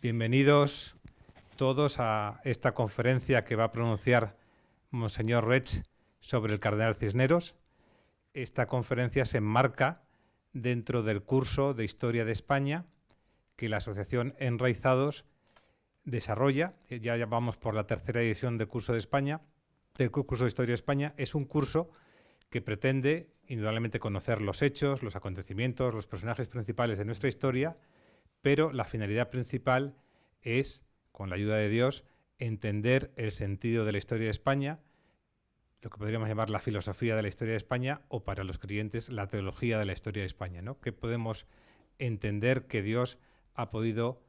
Bienvenidos todos a esta conferencia que va a pronunciar Monseñor Reig sobre el Cardenal Cisneros. Esta conferencia se enmarca dentro del curso de Historia de España que la Asociación Enraizados desarrolla. Ya vamos por la tercera edición del curso de España, del curso de Historia de España. Es un curso que pretende indudablemente conocer los hechos, los acontecimientos, los personajes principales de nuestra historia, pero la finalidad principal es, con la ayuda de Dios, entender el sentido de la historia de España, lo que podríamos llamar la filosofía de la historia de España, o para los creyentes, la teología de la historia de España, ¿no? Que podemos entender que Dios ha podido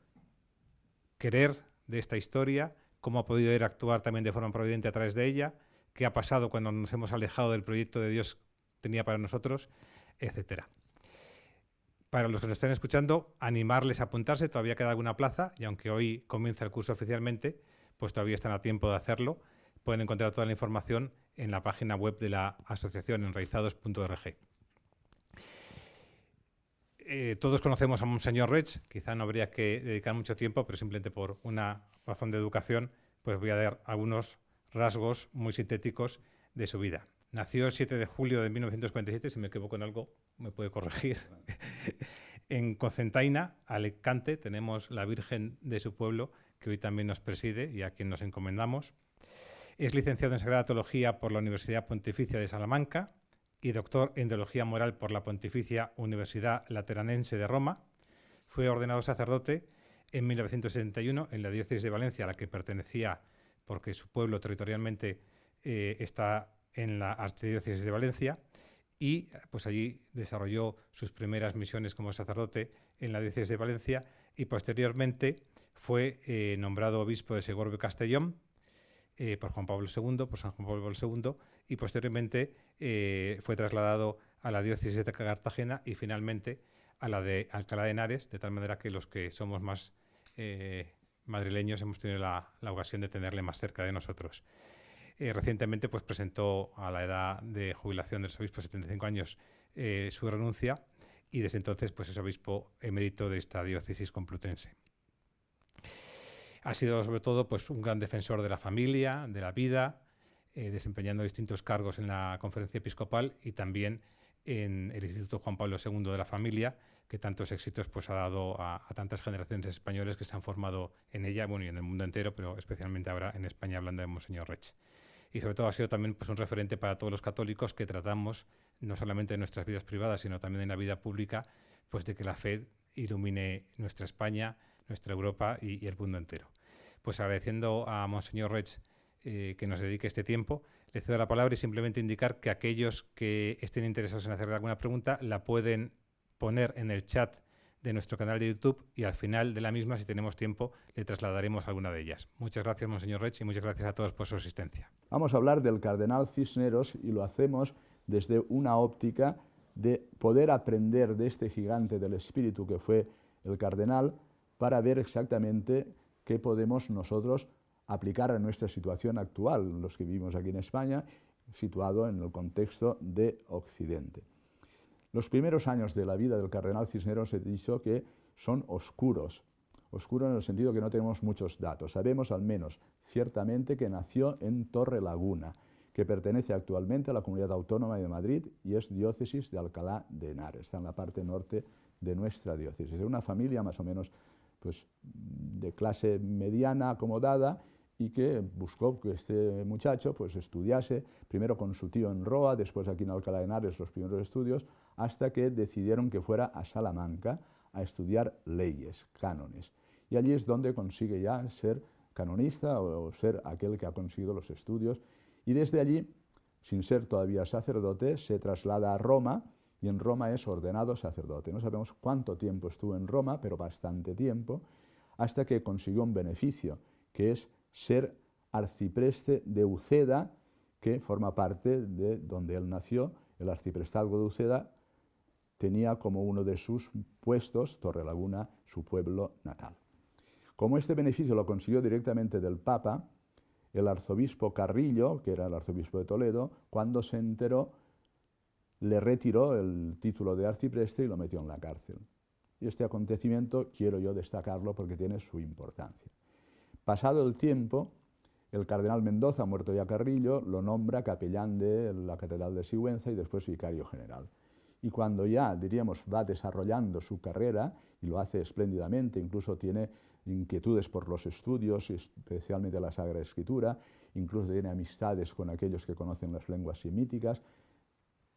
querer de esta historia, cómo ha podido ir a actuar también de forma providente a través de ella, qué ha pasado cuando nos hemos alejado del proyecto de Dios que tenía para nosotros, etcétera. Para los que nos estén escuchando, animarles a apuntarse, todavía queda alguna plaza, y aunque hoy comienza el curso oficialmente, pues todavía están a tiempo de hacerlo. Pueden encontrar toda la información en la página web de la asociación enraizados.org. Todos conocemos a Monseñor Reig, quizá no habría que dedicar mucho tiempo, pero simplemente por una razón de educación, pues voy a dar algunos rasgos muy sintéticos de su vida. Nació el 7 de julio de 1947, si me equivoco en algo me puede corregir. En Cocentaina, Alicante, tenemos la Virgen de su pueblo, que hoy también nos preside y a quien nos encomendamos. Es licenciado en Sagrada Teología por la Universidad Pontificia de Salamanca y doctor en Teología Moral por la Pontificia Universidad Lateranense de Roma. Fue ordenado sacerdote en 1971 en la diócesis de Valencia, a la que pertenecía porque su pueblo territorialmente está en la archidiócesis de Valencia, y pues allí desarrolló sus primeras misiones como sacerdote en la diócesis de Valencia, y posteriormente fue nombrado obispo de Segorbe Castellón por Juan Pablo II, por San Juan Pablo II, y posteriormente fue trasladado a la diócesis de Cartagena y finalmente a la de Alcalá de Henares, de tal manera que los que somos más madrileños hemos tenido la ocasión de tenerle más cerca de nosotros. Recientemente pues presentó a la edad de jubilación del obispo, 75 años, su renuncia, y desde entonces pues es obispo emérito de esta diócesis complutense. Ha sido sobre todo pues un gran defensor de la familia, de la vida, desempeñando distintos cargos en la Conferencia Episcopal y también en el Instituto Juan Pablo II de la Familia, que tantos éxitos pues ha dado a tantas generaciones españoles que se han formado en ella, bueno, y en el mundo entero, pero especialmente ahora en España, hablando de Monseñor Reig. Y sobre todo ha sido también pues un referente para todos los católicos que tratamos, no solamente en nuestras vidas privadas, sino también en la vida pública, pues de que la fe ilumine nuestra España, nuestra Europa y el mundo entero. Pues agradeciendo a Monseñor Reig que nos dedique este tiempo, le cedo la palabra y simplemente indicar que aquellos que estén interesados en hacerle alguna pregunta la pueden poner en el chat de nuestro canal de YouTube, y al final de la misma, si tenemos tiempo, le trasladaremos alguna de ellas. Muchas gracias, Monseñor Reig, y muchas gracias a todos por su asistencia. Vamos a hablar del Cardenal Cisneros y lo hacemos desde una óptica de poder aprender de este gigante del espíritu que fue el Cardenal, para ver exactamente qué podemos nosotros aplicar a nuestra situación actual, los que vivimos aquí en España, situado en el contexto de Occidente. Los primeros años de la vida del Cardenal Cisneros he dicho que son oscuros. Oscuro en el sentido que no tenemos muchos datos. Sabemos al menos ciertamente que nació en Torrelaguna, que pertenece actualmente a la Comunidad Autónoma de Madrid y es diócesis de Alcalá de Henares, está en la parte norte de nuestra diócesis. Es una familia más o menos pues, de clase mediana, acomodada, y que buscó que este muchacho pues, estudiase, primero con su tío en Roa, después aquí en Alcalá de Henares los primeros estudios, hasta que decidieron que fuera a Salamanca a estudiar leyes, cánones. Y allí es donde consigue ya ser canonista o ser aquel que ha conseguido los estudios. Y desde allí, sin ser todavía sacerdote, se traslada a Roma y en Roma es ordenado sacerdote. No sabemos cuánto tiempo estuvo en Roma, pero bastante tiempo, hasta que consiguió un beneficio, que es ser arcipreste de Uceda, que forma parte de donde él nació. El arciprestazgo de Uceda tenía como uno de sus puestos Torrelaguna, su pueblo natal. Como este beneficio lo consiguió directamente del Papa, el arzobispo Carrillo, que era el arzobispo de Toledo, cuando se enteró, le retiró el título de arcipreste y lo metió en la cárcel. Y este acontecimiento quiero yo destacarlo porque tiene su importancia. Pasado el tiempo, el cardenal Mendoza, muerto ya Carrillo, lo nombra capellán de la Catedral de Sigüenza y después vicario general. Y cuando ya, diríamos, va desarrollando su carrera, y lo hace espléndidamente, incluso tiene inquietudes por los estudios, especialmente la Sagrada Escritura, incluso tiene amistades con aquellos que conocen las lenguas semíticas,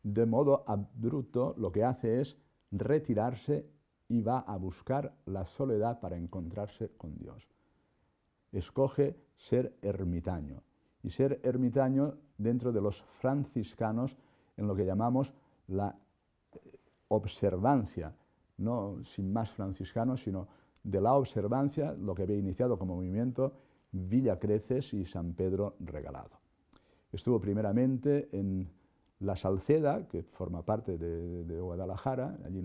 de modo abrupto lo que hace es retirarse y va a buscar la soledad para encontrarse con Dios. Escoge ser ermitaño, y ser ermitaño dentro de los franciscanos en lo que llamamos la observancia, no sin más franciscanos, sino de la observancia, lo que había iniciado como movimiento Villa Creces y San Pedro Regalado. Estuvo primeramente en La Salceda, que forma parte de Guadalajara, allí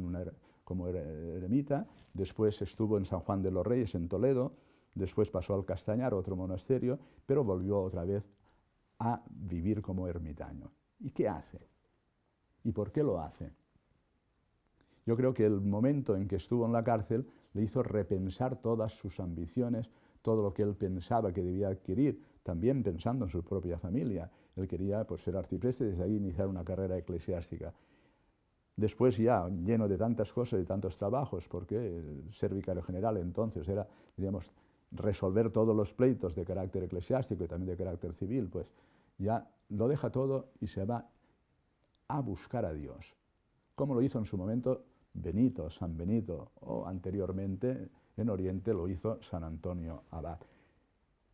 como eremita, después estuvo en San Juan de los Reyes, en Toledo, después pasó al Castañar, otro monasterio, pero volvió otra vez a vivir como ermitaño. ¿Y qué hace? ¿Y por qué lo hace? Yo creo que el momento en que estuvo en la cárcel le hizo repensar todas sus ambiciones, todo lo que él pensaba que debía adquirir, también pensando en su propia familia. Él quería pues, ser arcipreste y desde ahí iniciar una carrera eclesiástica. Después ya, lleno de tantas cosas y tantos trabajos, porque ser vicario general entonces era, diríamos, resolver todos los pleitos de carácter eclesiástico y también de carácter civil, pues ya lo deja todo y se va a buscar a Dios, como lo hizo en su momento Benito, San Benito, o anteriormente en Oriente lo hizo San Antonio Abad.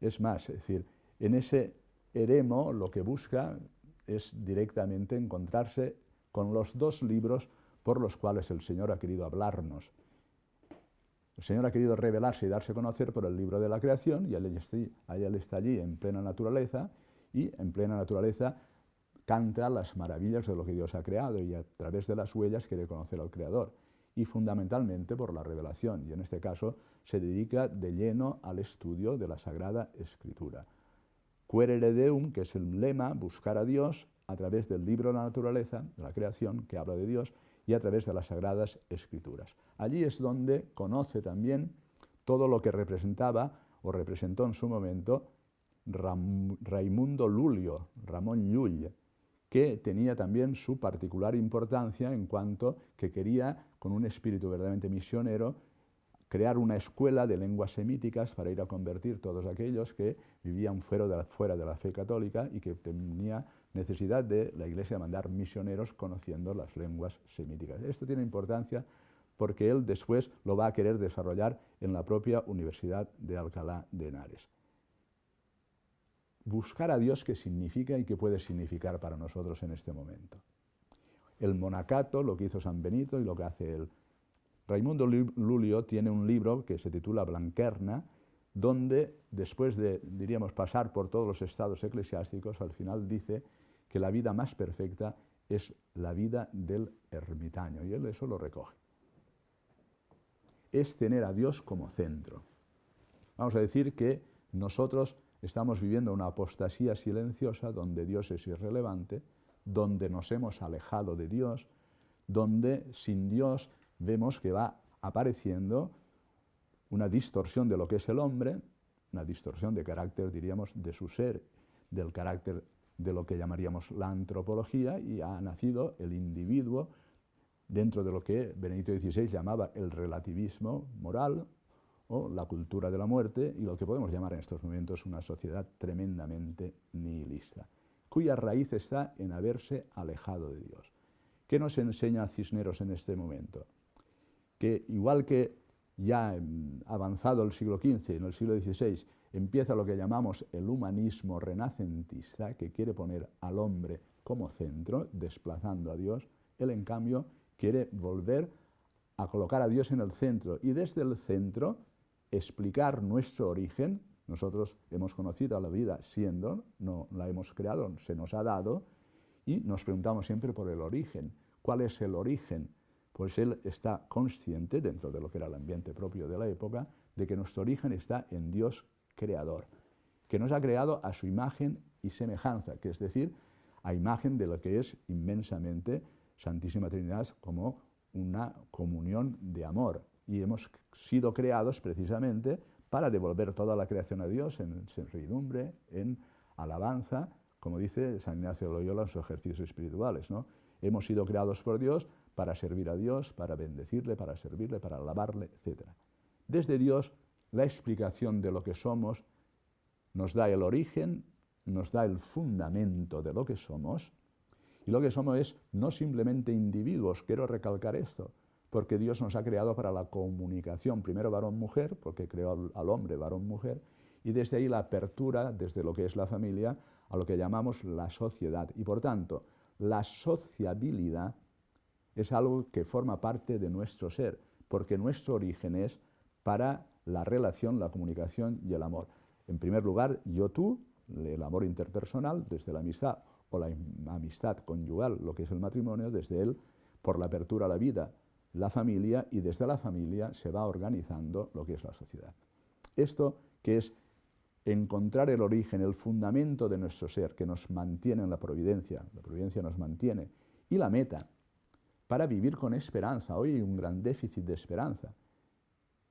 Es más, es decir, en ese eremo lo que busca es directamente encontrarse con los dos libros por los cuales el Señor ha querido hablarnos. El Señor ha querido revelarse y darse a conocer por el libro de la creación, y él está allí en plena naturaleza, y en plena naturaleza canta las maravillas de lo que Dios ha creado, y a través de las huellas quiere conocer al Creador, y fundamentalmente por la revelación, y en este caso se dedica de lleno al estudio de la Sagrada Escritura. Quaerere Deum, que es el lema, buscar a Dios a través del libro de la naturaleza, de la creación, que habla de Dios, y a través de las Sagradas Escrituras. Allí es donde conoce también todo lo que representaba o representó en su momento Raimundo Lulio, Ramón Llull, que tenía también su particular importancia en cuanto que quería, con un espíritu verdaderamente misionero, crear una escuela de lenguas semíticas para ir a convertir todos aquellos que vivían fuera de la fe católica y que tenía necesidad de la Iglesia mandar misioneros conociendo las lenguas semíticas. Esto tiene importancia porque él después lo va a querer desarrollar en la propia Universidad de Alcalá de Henares. Buscar a Dios, ¿qué significa y qué puede significar para nosotros en este momento? El monacato, lo que hizo San Benito y lo que hace él. Raimundo Lulio tiene un libro que se titula Blanquerna, donde después de, diríamos, pasar por todos los estados eclesiásticos, al final dice que la vida más perfecta es la vida del ermitaño, y él eso lo recoge. Es tener a Dios como centro. Vamos a decir que nosotros estamos viviendo una apostasía silenciosa donde Dios es irrelevante, donde nos hemos alejado de Dios, donde sin Dios vemos que va apareciendo una distorsión de lo que es el hombre, una distorsión de carácter, diríamos, de su ser, del carácter de lo que llamaríamos la antropología, y ha nacido el individuo dentro de lo que Benedicto XVI llamaba el relativismo moral, o la cultura de la muerte, y lo que podemos llamar en estos momentos una sociedad tremendamente nihilista, cuya raíz está en haberse alejado de Dios. ¿Qué nos enseña Cisneros en este momento? Que igual que ya avanzado el siglo XV, en el siglo XVI, empieza lo que llamamos el humanismo renacentista, que quiere poner al hombre como centro, desplazando a Dios, él en cambio quiere volver a colocar a Dios en el centro, y desde el centro explicar nuestro origen. Nosotros hemos conocido a la vida siendo, no la hemos creado, se nos ha dado, y nos preguntamos siempre por el origen. ¿Cuál es el origen? Pues él está consciente, dentro de lo que era el ambiente propio de la época, de que nuestro origen está en Dios creador, que nos ha creado a su imagen y semejanza, que es decir, a imagen de lo que es inmensamente Santísima Trinidad como una comunión de amor, y hemos sido creados precisamente para devolver toda la creación a Dios en servidumbre, en alabanza, como dice San Ignacio de Loyola en sus ejercicios espirituales, ¿no? Hemos sido creados por Dios para servir a Dios, para bendecirle, para servirle, para alabarle, etc. Desde Dios, la explicación de lo que somos nos da el origen, nos da el fundamento de lo que somos, y lo que somos es no simplemente individuos, quiero recalcar esto, porque Dios nos ha creado para la comunicación, primero varón-mujer, porque creó al hombre varón-mujer, y desde ahí la apertura, desde lo que es la familia, a lo que llamamos la sociedad. Y por tanto, la sociabilidad es algo que forma parte de nuestro ser, porque nuestro origen es para la relación, la comunicación y el amor. En primer lugar, yo-tú, el amor interpersonal, desde la amistad, o la amistad conyugal, lo que es el matrimonio, desde él, por la apertura a la vida, la familia, y desde la familia se va organizando lo que es la sociedad. Esto que es encontrar el origen, el fundamento de nuestro ser, que nos mantiene en la providencia nos mantiene, y la meta, para vivir con esperanza. Hoy hay un gran déficit de esperanza.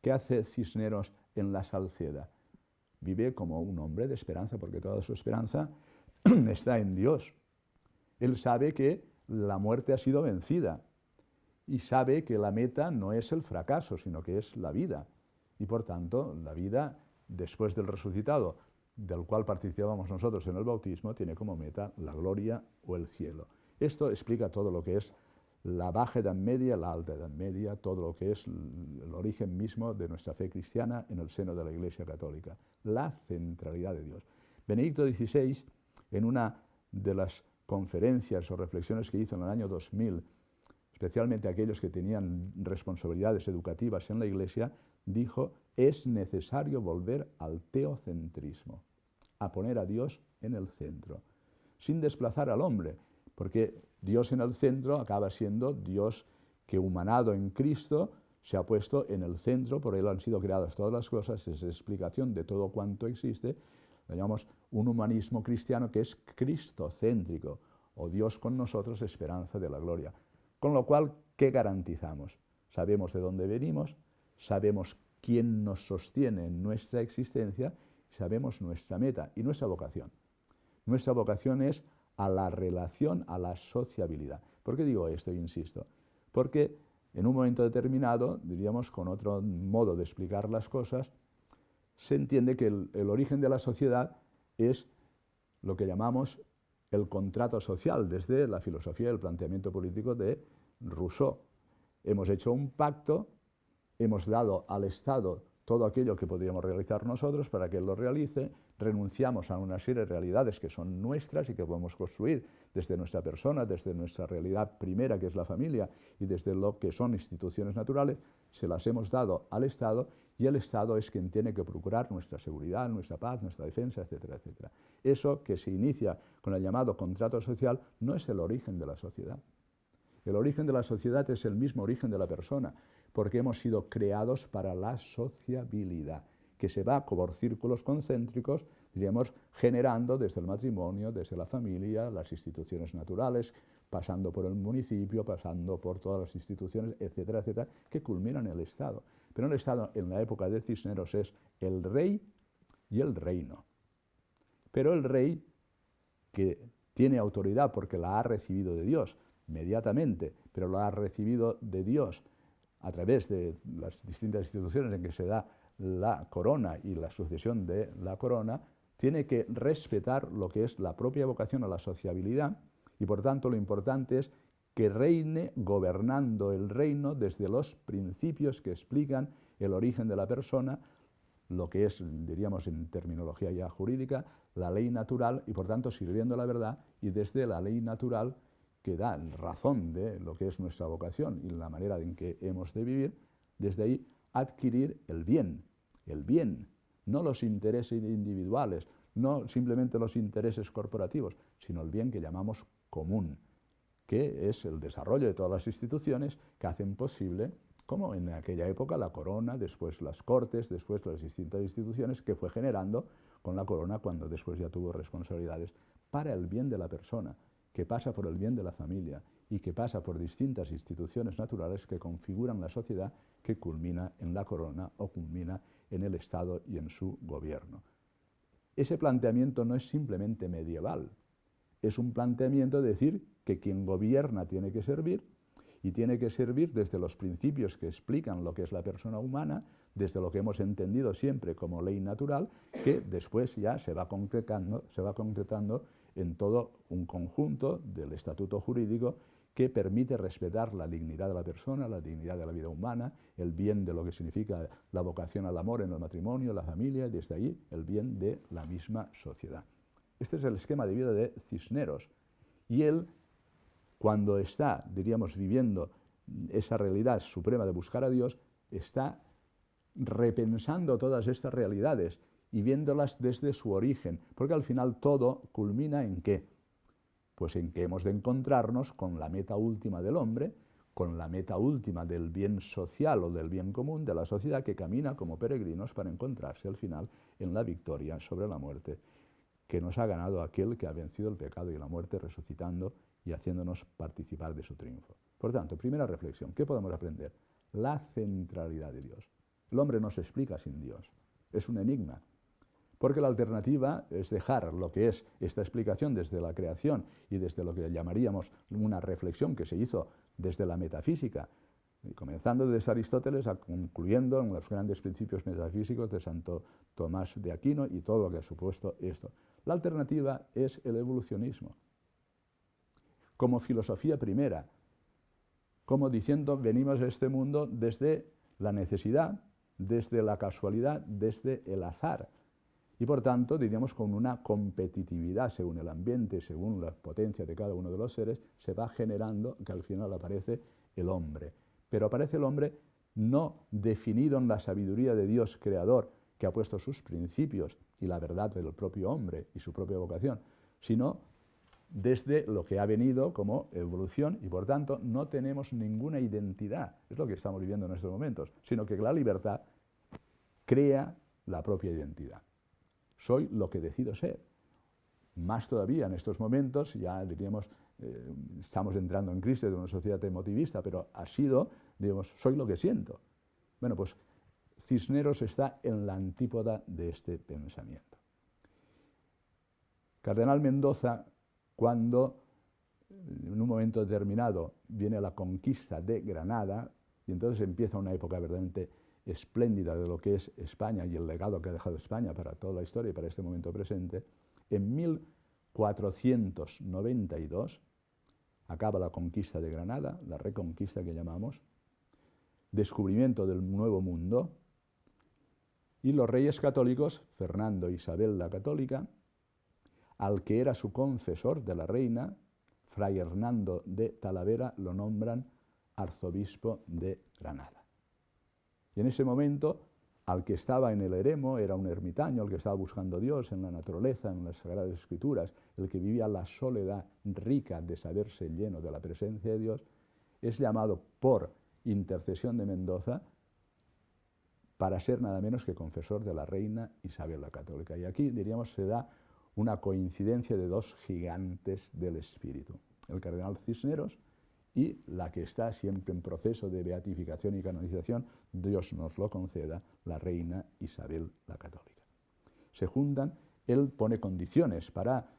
¿Qué hace Cisneros en la Salceda? Vive como un hombre de esperanza, porque toda su esperanza está en Dios. Él sabe que la muerte ha sido vencida y sabe que la meta no es el fracaso, sino que es la vida. Y por tanto, la vida después del resucitado, del cual participamos nosotros en el bautismo, tiene como meta la gloria o el cielo. Esto explica todo lo que es la Baja Edad Media, la Alta Edad Media, todo lo que es el origen mismo de nuestra fe cristiana en el seno de la Iglesia Católica, la centralidad de Dios. Benedicto XVI, en una de las conferencias o reflexiones que hizo en el año 2000, especialmente aquellos que tenían responsabilidades educativas en la Iglesia, dijo: es necesario volver al teocentrismo, a poner a Dios en el centro, sin desplazar al hombre, porque Dios en el centro acaba siendo Dios que, humanado en Cristo, se ha puesto en el centro, por él han sido creadas todas las cosas, es explicación de todo cuanto existe. Lo llamamos un humanismo cristiano que es cristocéntrico, o Dios con nosotros, esperanza de la gloria. Con lo cual, ¿qué garantizamos? Sabemos de dónde venimos, sabemos quién nos sostiene en nuestra existencia, sabemos nuestra meta y nuestra vocación. Nuestra vocación es a la relación, a la sociabilidad. ¿Por qué digo esto, insisto? Porque en un momento determinado, diríamos con otro modo de explicar las cosas, se entiende que el origen de la sociedad es lo que llamamos el contrato social, desde la filosofía del planteamiento político de Rousseau. Hemos hecho un pacto, hemos dado al Estado todo aquello que podríamos realizar nosotros para que él lo realice, renunciamos a una serie de realidades que son nuestras y que podemos construir desde nuestra persona, desde nuestra realidad primera, que es la familia, y desde lo que son instituciones naturales, se las hemos dado al Estado, y el Estado es quien tiene que procurar nuestra seguridad, nuestra paz, nuestra defensa, etcétera, etcétera. Eso que se inicia con el llamado contrato social no es el origen de la sociedad. El origen de la sociedad es el mismo origen de la persona, porque hemos sido creados para la sociabilidad, que se va por círculos concéntricos, diríamos, generando desde el matrimonio, desde la familia, las instituciones naturales, pasando por el municipio, pasando por todas las instituciones, etcétera, etcétera, que culminan en el Estado. Pero el Estado, en la época de Cisneros, es el rey y el reino. Pero el rey, que tiene autoridad porque la ha recibido de Dios inmediatamente, pero la ha recibido de Dios a través de las distintas instituciones en que se da la corona y la sucesión de la corona, tiene que respetar lo que es la propia vocación a la sociabilidad, y por tanto lo importante es que reine gobernando el reino desde los principios que explican el origen de la persona, lo que es, diríamos en terminología ya jurídica, la ley natural, y por tanto sirviendo la verdad, y desde la ley natural que da razón de lo que es nuestra vocación y la manera en que hemos de vivir, desde ahí adquirir el bien, no los intereses individuales, no simplemente los intereses corporativos, sino el bien que llamamos común, que es el desarrollo de todas las instituciones que hacen posible, como en aquella época la corona, después las cortes, después las distintas instituciones que fue generando con la corona cuando después ya tuvo responsabilidades para el bien de la persona, que pasa por el bien de la familia y que pasa por distintas instituciones naturales que configuran la sociedad que culmina en la corona o culmina en el Estado y en su gobierno. Ese planteamiento no es simplemente medieval, es un planteamiento de decir que quien gobierna tiene que servir, y tiene que servir desde los principios que explican lo que es la persona humana, desde lo que hemos entendido siempre como ley natural, que después ya se va concretando en todo un conjunto del estatuto jurídico que permite respetar la dignidad de la persona, la dignidad de la vida humana, el bien de lo que significa la vocación al amor en el matrimonio, la familia, y desde allí el bien de la misma sociedad. Este es el esquema de vida de Cisneros, y él, cuando está, diríamos, viviendo esa realidad suprema de buscar a Dios, está repensando todas estas realidades y viéndolas desde su origen, porque al final todo culmina ¿en qué? Pues en que hemos de encontrarnos con la meta última del hombre, con la meta última del bien social o del bien común de la sociedad, que camina como peregrinos para encontrarse al final en la victoria sobre la muerte, que nos ha ganado aquel que ha vencido el pecado y la muerte, resucitando y haciéndonos participar de su triunfo. Por tanto, primera reflexión, ¿qué podemos aprender? La centralidad de Dios. El hombre no se explica sin Dios, es un enigma, porque la alternativa es dejar lo que es esta explicación desde la creación y desde lo que llamaríamos una reflexión que se hizo desde la metafísica, comenzando desde Aristóteles, concluyendo en los grandes principios metafísicos de Santo Tomás de Aquino y todo lo que ha supuesto esto. La alternativa es el evolucionismo, como filosofía primera, como diciendo venimos a este mundo desde la necesidad, desde la casualidad, desde el azar, y por tanto, diríamos, con una competitividad según el ambiente, según la potencia de cada uno de los seres, se va generando que al final aparece el hombre. Pero aparece el hombre no definido en la sabiduría de Dios creador, que ha puesto sus principios y la verdad del propio hombre y su propia vocación, sino desde lo que ha venido como evolución, y por tanto no tenemos ninguna identidad, es lo que estamos viviendo en estos momentos, sino que la libertad crea la propia identidad. Soy lo que decido ser. Más todavía en estos momentos, ya diríamos, estamos entrando en crisis de una sociedad emotivista, pero ha sido, digamos, soy lo que siento. Bueno, pues Cisneros está en la antípoda de este pensamiento. Cardenal Mendoza, cuando en un momento determinado viene la conquista de Granada, y entonces empieza una época verdaderamente espléndida de lo que es España y el legado que ha dejado España para toda la historia y para este momento presente, en 1492 acaba la conquista de Granada, la reconquista que llamamos, descubrimiento del Nuevo Mundo, y los reyes católicos, Fernando e Isabel la Católica, al que era su confesor de la reina, Fray Hernando de Talavera, lo nombran arzobispo de Granada. Y en ese momento, al que estaba en el eremo, era un ermitaño, el que estaba buscando a Dios en la naturaleza, en las Sagradas Escrituras, el que vivía la soledad rica de saberse lleno de la presencia de Dios, es llamado por intercesión de Mendoza para ser nada menos que confesor de la reina Isabel la Católica. Y aquí, diríamos, se da una coincidencia de dos gigantes del espíritu, el cardenal Cisneros y la que está siempre en proceso de beatificación y canonización, Dios nos lo conceda, la reina Isabel la Católica. Se juntan, él pone condiciones para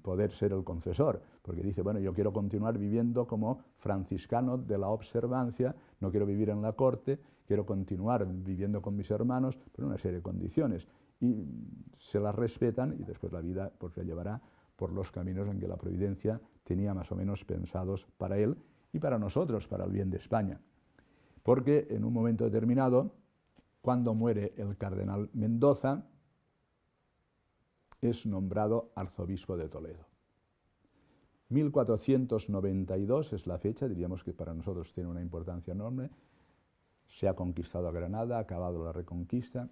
poder ser el confesor, porque dice, bueno, yo quiero continuar viviendo como franciscano de la observancia, no quiero vivir en la corte, quiero continuar viviendo con mis hermanos, pero una serie de condiciones, y se las respetan y después la vida pues le llevará por los caminos en que la providencia tenía más o menos pensados para él y para nosotros, para el bien de España. Porque en un momento determinado, cuando muere el cardenal Mendoza, es nombrado arzobispo de Toledo. 1492 es la fecha, diríamos que para nosotros tiene una importancia enorme. Se ha conquistado a Granada, ha acabado la reconquista,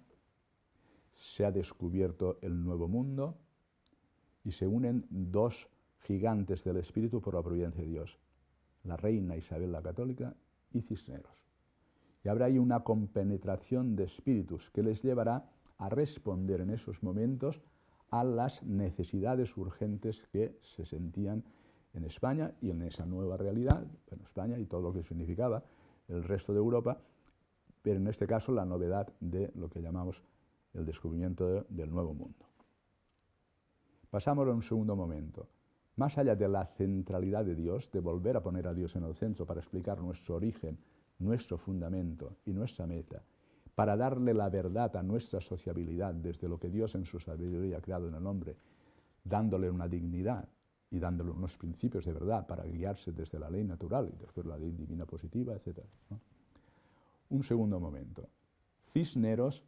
se ha descubierto el Nuevo Mundo y se unen dos gigantes del espíritu por la providencia de Dios, la reina Isabel la Católica y Cisneros. Y habrá ahí una compenetración de espíritus que les llevará a responder en esos momentos a las necesidades urgentes que se sentían en España y en esa nueva realidad, en España y todo lo que significaba el resto de Europa, pero en este caso la novedad de lo que llamamos el descubrimiento del Nuevo Mundo. Pasamos a un segundo momento. Más allá de la centralidad de Dios, de volver a poner a Dios en el centro para explicar nuestro origen, nuestro fundamento y nuestra meta, para darle la verdad a nuestra sociabilidad desde lo que Dios en su sabiduría ha creado en el hombre, dándole una dignidad y dándole unos principios de verdad para guiarse desde la ley natural y después la ley divina positiva, etc., ¿no? Un segundo momento. Cisneros,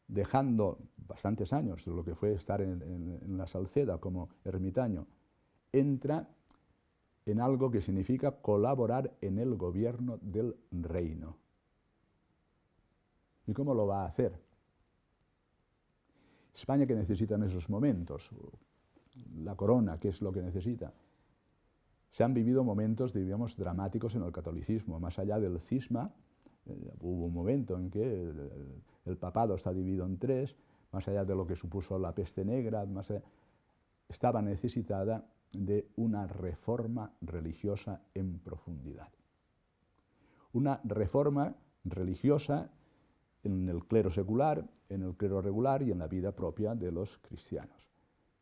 dejando bastantes años de lo que fue estar en la Salceda como ermitaño, entra en algo que significa colaborar en el gobierno del reino. ¿Y cómo lo va a hacer? España, ¿qué necesita en esos momentos? La corona, ¿qué es lo que necesita? Se han vivido momentos, diríamos, dramáticos en el catolicismo. Más allá del cisma, hubo un momento en que el papado está dividido en tres, más allá de lo que supuso la peste negra, estaba necesitada de una reforma religiosa en profundidad. Una reforma religiosa en el clero secular, en el clero regular y en la vida propia de los cristianos,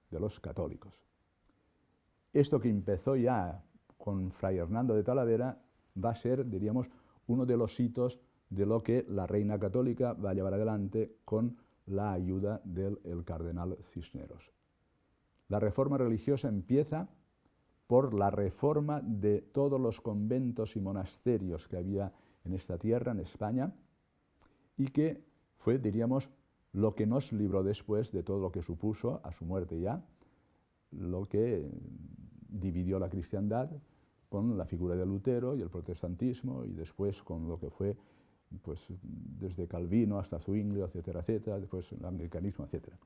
de los católicos. Esto que empezó ya con Fray Hernando de Talavera va a ser, diríamos, uno de los hitos de lo que la Reina Católica va a llevar adelante con la ayuda del cardenal Cisneros. La reforma religiosa empieza por la reforma de todos los conventos y monasterios que había en esta tierra, en España, y que fue, diríamos, lo que nos libró después de todo lo que supuso, a su muerte ya, lo que dividió la cristiandad con la figura de Lutero y el protestantismo, y después con lo que fue, pues, desde Calvino hasta Zwinglio, etcétera, etcétera, después el anglicanismo, etcétera.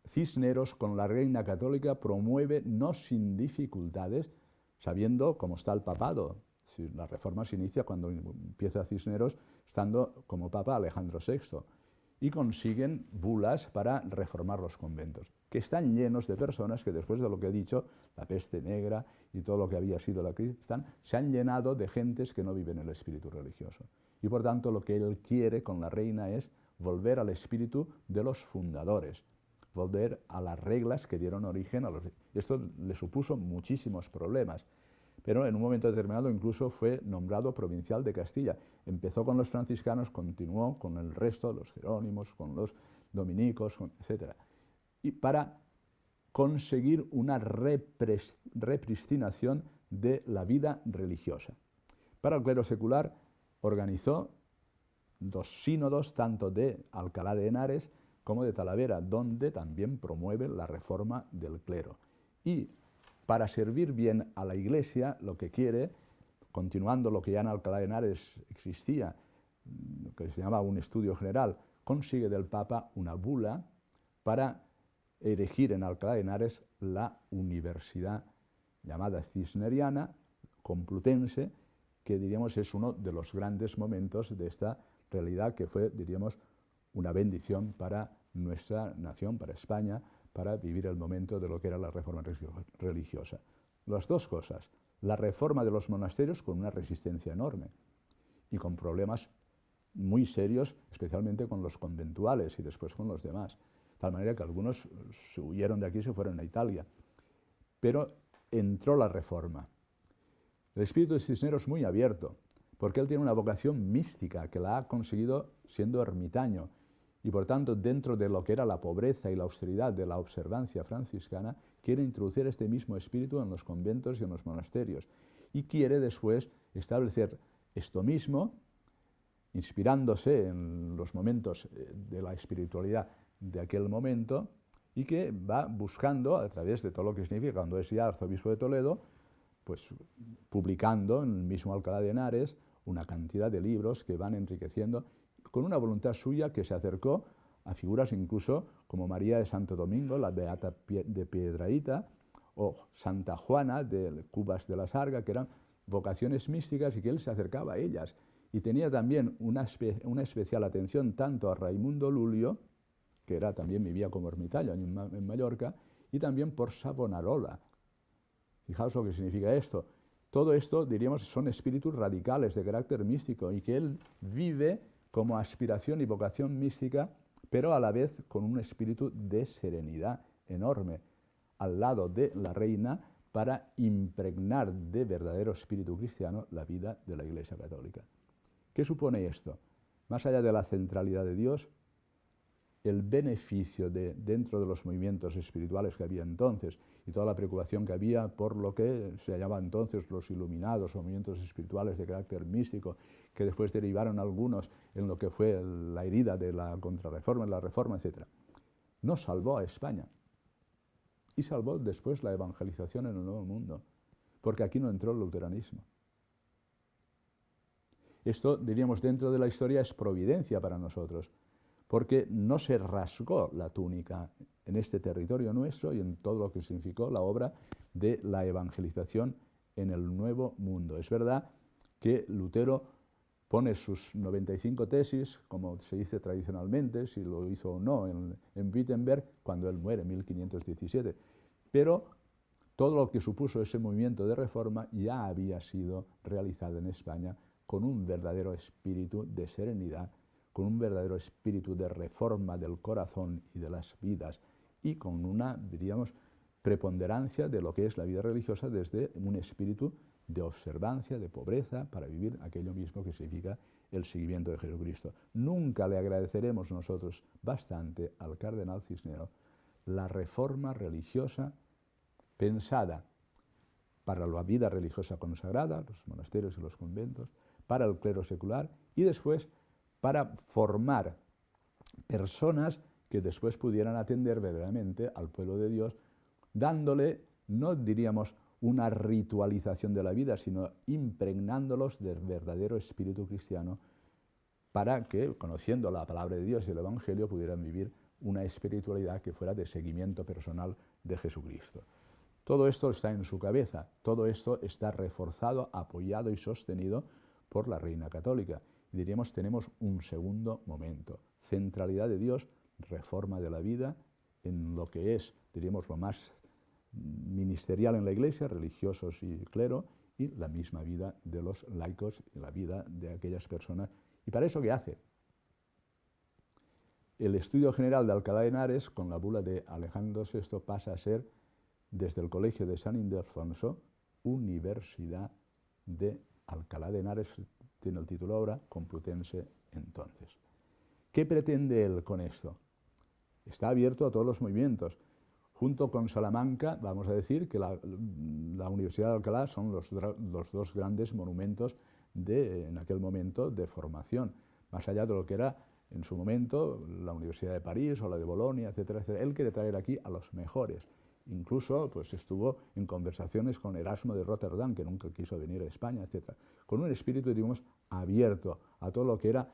Cisneros, con la Reina Católica, promueve, no sin dificultades, sabiendo cómo está el papado. Si la reforma se inicia cuando empieza Cisneros, estando como papa Alejandro VI, y consiguen bulas para reformar los conventos, que están llenos de personas que, después de lo que he dicho, la peste negra y todo lo que había sido la crisis, se han llenado de gentes que no viven el espíritu religioso. Y por tanto lo que él quiere con la reina es volver al espíritu de los fundadores, volver a las reglas que dieron origen a los... Esto le supuso muchísimos problemas, pero en un momento determinado incluso fue nombrado provincial de Castilla. Empezó con los franciscanos, continuó con el resto, los jerónimos, con los dominicos, etc. Y para conseguir una repristinación de la vida religiosa. Para el clero secular organizó 2 sínodos, tanto de Alcalá de Henares como de Talavera, donde también promueve la reforma del clero. Y para servir bien a la Iglesia, lo que quiere, continuando lo que ya en Alcalá de Henares existía, que se llamaba un estudio general, consigue del Papa una bula para erigir en Alcalá de Henares la universidad llamada Cisneriana, complutense, que diríamos es uno de los grandes momentos de esta realidad que fue, diríamos, una bendición para nuestra nación, para España, para vivir el momento de lo que era la reforma religiosa. Las dos cosas, la reforma de los monasterios con una resistencia enorme y con problemas muy serios, especialmente con los conventuales y después con los demás, de tal manera que algunos se huyeron de aquí y se fueron a Italia. Pero entró la reforma. El espíritu de Cisneros es muy abierto, porque él tiene una vocación mística que la ha conseguido siendo ermitaño, y por tanto, dentro de lo que era la pobreza y la austeridad de la observancia franciscana, quiere introducir este mismo espíritu en los conventos y en los monasterios. Y quiere después establecer esto mismo, inspirándose en los momentos de la espiritualidad de aquel momento, y que va buscando, a través de todo lo que significa, cuando es ya arzobispo de Toledo, pues publicando en el mismo Alcalá de Henares una cantidad de libros que van enriqueciendo, con una voluntad suya que se acercó a figuras incluso como María de Santo Domingo, la Beata de Piedrahíta, o Santa Juana de Cubas de la Sarga, que eran vocaciones místicas y que él se acercaba a ellas. Y tenía también una especial atención tanto a Raimundo Lulio, que también vivía como ermitaño en Mallorca, y también por Savonarola, Fijaos lo que significa esto. Todo esto, diríamos, son espíritus radicales de carácter místico y que él vive como aspiración y vocación mística, pero a la vez con un espíritu de serenidad enorme, al lado de la reina, para impregnar de verdadero espíritu cristiano la vida de la Iglesia Católica. ¿Qué supone esto? Más allá de la centralidad de Dios, el beneficio dentro de los movimientos espirituales que había entonces y toda la preocupación que había por lo que se llamaba entonces los iluminados o movimientos espirituales de carácter místico, que después derivaron algunos en lo que fue la herida de la contrarreforma, la reforma, etc. No salvó a España y salvó después la evangelización en el Nuevo Mundo, porque aquí no entró el luteranismo. Esto, diríamos, dentro de la historia es providencia para nosotros, porque no se rasgó la túnica en este territorio nuestro y en todo lo que significó la obra de la evangelización en el Nuevo Mundo. Es verdad que Lutero pone sus 95 tesis, como se dice tradicionalmente, si lo hizo o no en Wittenberg, cuando él muere en 1517, pero todo lo que supuso ese movimiento de reforma ya había sido realizado en España con un verdadero espíritu de serenidad, con un verdadero espíritu de reforma del corazón y de las vidas y con una, diríamos, preponderancia de lo que es la vida religiosa desde un espíritu de observancia, de pobreza, para vivir aquello mismo que significa el seguimiento de Jesucristo. Nunca le agradeceremos nosotros bastante al cardenal Cisneros la reforma religiosa pensada para la vida religiosa consagrada, los monasterios y los conventos, para el clero secular y después para formar personas que después pudieran atender verdaderamente al pueblo de Dios, dándole, no diríamos una ritualización de la vida, sino impregnándolos del verdadero espíritu cristiano para que, conociendo la palabra de Dios y el Evangelio, pudieran vivir una espiritualidad que fuera de seguimiento personal de Jesucristo. Todo esto está en su cabeza, todo esto está reforzado, apoyado y sostenido por la Reina Católica. Y diríamos, tenemos un segundo momento, centralidad de Dios, reforma de la vida, en lo que es, diríamos, lo más ministerial en la Iglesia, religiosos y clero, y la misma vida de los laicos, y la vida de aquellas personas. ¿Y para eso qué hace? El Estudio General de Alcalá de Henares, con la bula de Alejandro VI, pasa a ser, desde el Colegio de San Ildefonso, Universidad de Alcalá de Henares, tiene el título ahora, Complutense entonces. ¿Qué pretende él con esto? Está abierto a todos los movimientos. Junto con Salamanca, vamos a decir que la Universidad de Alcalá son los dos grandes monumentos en aquel momento de formación, más allá de lo que era en su momento la Universidad de París o la de Bolonia, etcétera, etcétera. Él quiere traer aquí a los mejores. Incluso pues, estuvo en conversaciones con Erasmo de Rotterdam, que nunca quiso venir a España, etc. Con un espíritu, digamos, abierto a todo lo que era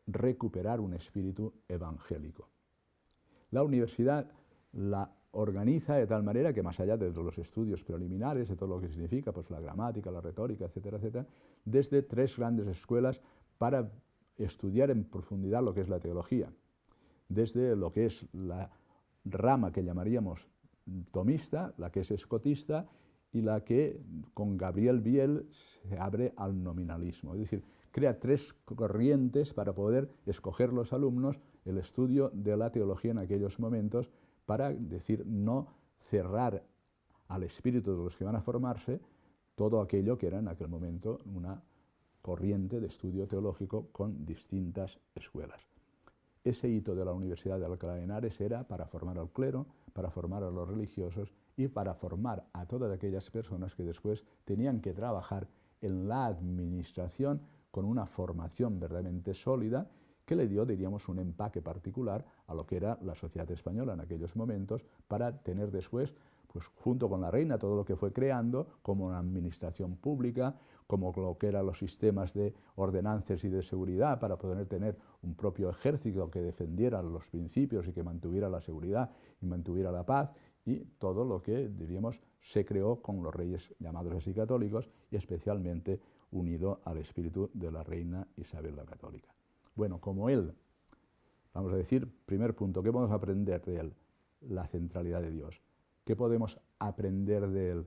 recuperar un espíritu evangélico. La universidad la organiza de tal manera que, más allá de los estudios preliminares, de todo lo que significa pues, la gramática, la retórica, etcétera, etcétera, desde 3 grandes escuelas para estudiar en profundidad lo que es la teología, desde lo que es la rama que llamaríamos tomista, la que es escotista y la que con Gabriel Biel se abre al nominalismo. Es decir, crea 3 corrientes para poder escoger los alumnos el estudio de la teología en aquellos momentos para decir no cerrar al espíritu de los que van a formarse todo aquello que era en aquel momento una corriente de estudio teológico con distintas escuelas. Ese hito de la Universidad de Alcalá de Henares era para formar al clero, para formar a los religiosos y para formar a todas aquellas personas que después tenían que trabajar en la administración con una formación verdaderamente sólida que le dio, diríamos, un empaque particular a lo que era la sociedad española en aquellos momentos para tener después, pues junto con la reina, todo lo que fue creando, como una administración pública, como lo que eran los sistemas de ordenanzas y de seguridad para poder tener un propio ejército que defendiera los principios y que mantuviera la seguridad y mantuviera la paz, y todo lo que, diríamos, se creó con los reyes llamados así católicos y especialmente unido al espíritu de la reina Isabel la Católica. Bueno, como él, vamos a decir, primer punto, ¿qué podemos aprender de él? La centralidad de Dios. ¿Qué podemos aprender de él?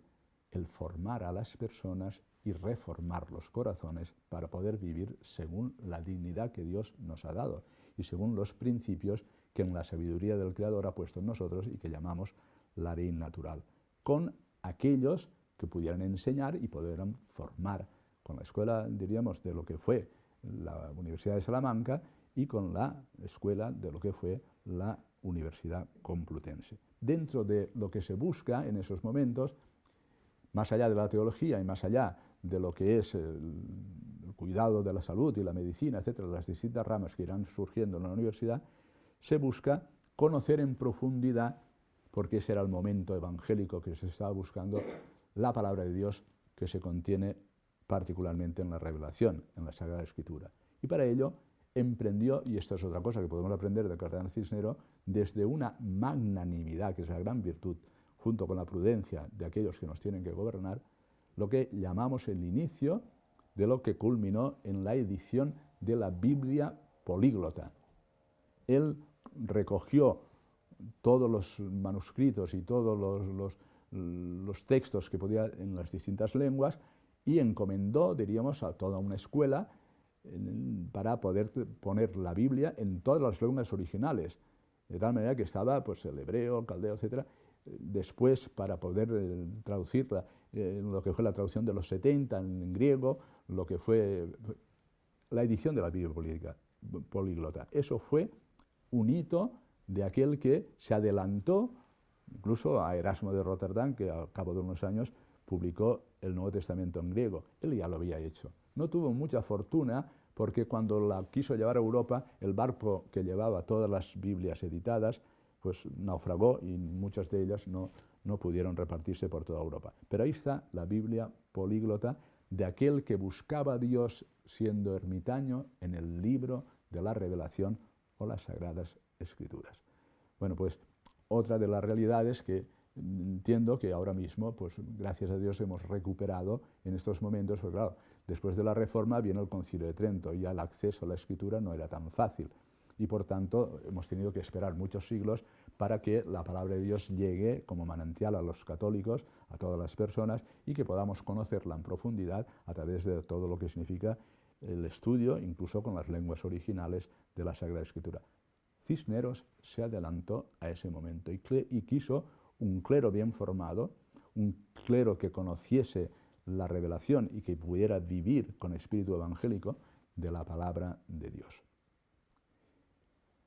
el formar a las personas y reformar los corazones para poder vivir según la dignidad que Dios nos ha dado y según los principios que en la sabiduría del Creador ha puesto en nosotros y que llamamos la ley natural, con aquellos que pudieran enseñar y pudieran formar, con la escuela, diríamos, de lo que fue la Universidad de Salamanca y con la escuela de lo que fue la Universidad Complutense. Dentro de lo que se busca en esos momentos, más allá de la teología y más allá de lo que es el cuidado de la salud y la medicina, etcétera, las distintas ramas que irán surgiendo en la universidad, se busca conocer en profundidad, porque ese era el momento evangélico que se estaba buscando, la palabra de Dios que se contiene particularmente en la revelación, en la Sagrada Escritura. Y para ello emprendió, y esto es otra cosa que podemos aprender del cardenal Cisneros, desde una magnanimidad, que es la gran virtud, junto con la prudencia de aquellos que nos tienen que gobernar, lo que llamamos el inicio de lo que culminó en la edición de la Biblia políglota. Él recogió todos los manuscritos y todos los textos que podía en las distintas lenguas y encomendó, diríamos, a toda una escuela para poder poner la Biblia en todas las lenguas originales, de tal manera que estaba pues, el hebreo, el caldeo, etc. Después, para poder traducirla, lo que fue la traducción de los 70 en griego, lo que fue la edición de la Biblia políglota. Eso fue un hito de aquel que se adelantó incluso a Erasmo de Rotterdam, que al cabo de unos años publicó el Nuevo Testamento en griego. Él ya lo había hecho. No tuvo mucha fortuna porque cuando la quiso llevar a Europa, el barco que llevaba todas las Biblias editadas, pues naufragó y muchas de ellas no pudieron repartirse por toda Europa. Pero ahí está la Biblia políglota de aquel que buscaba a Dios siendo ermitaño en el libro de la Revelación o las Sagradas Escrituras. Bueno, pues otra de las realidades que entiendo que ahora mismo, pues gracias a Dios hemos recuperado en estos momentos, pues claro, después de la Reforma viene el Concilio de Trento y ya el acceso a la Escritura no era tan fácil y por tanto hemos tenido que esperar muchos siglos para que la palabra de Dios llegue como manantial a los católicos, a todas las personas y que podamos conocerla en profundidad a través de todo lo que significa el estudio, incluso con las lenguas originales de la Sagrada Escritura. Cisneros se adelantó a ese momento y quiso un clero bien formado, un clero que conociese la revelación y que pudiera vivir con espíritu evangélico de la palabra de Dios.